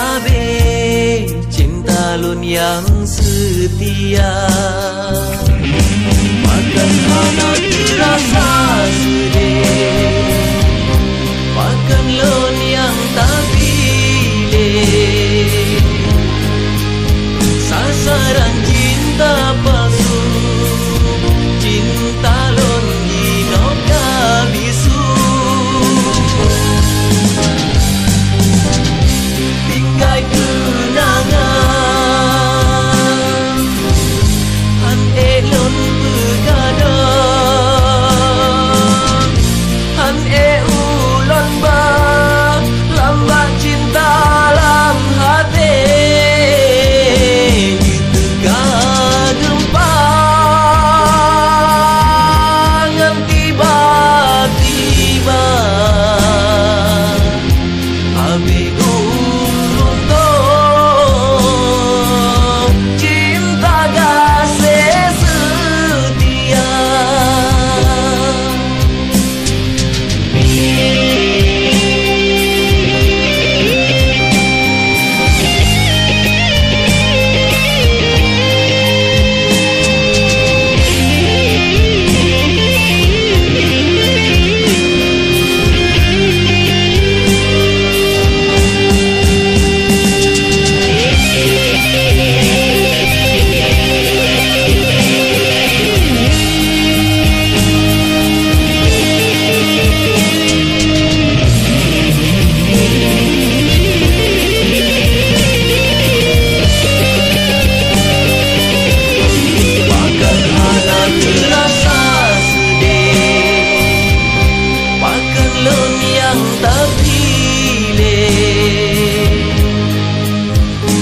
tabir cinta lun yang setia. Makan hana terasa sedih, makan lun yang tak pilih. Sasaran cinta palsu, cinta lun ginok dah bisu. Tinggal kenangan, han elon begadang, han ulon ba lambat cinta lam hati. Ditegak gempang tiba-tiba habis cinta kasih setia.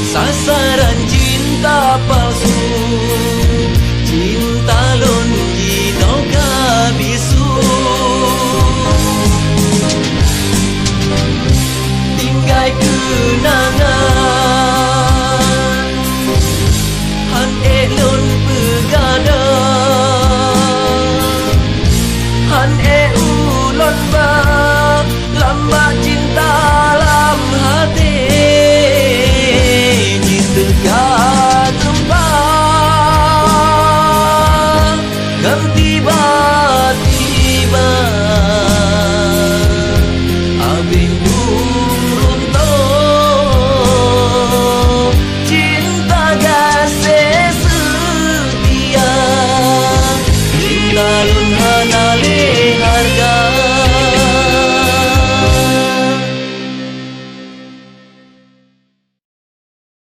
Sasaran cinta palsu, cinta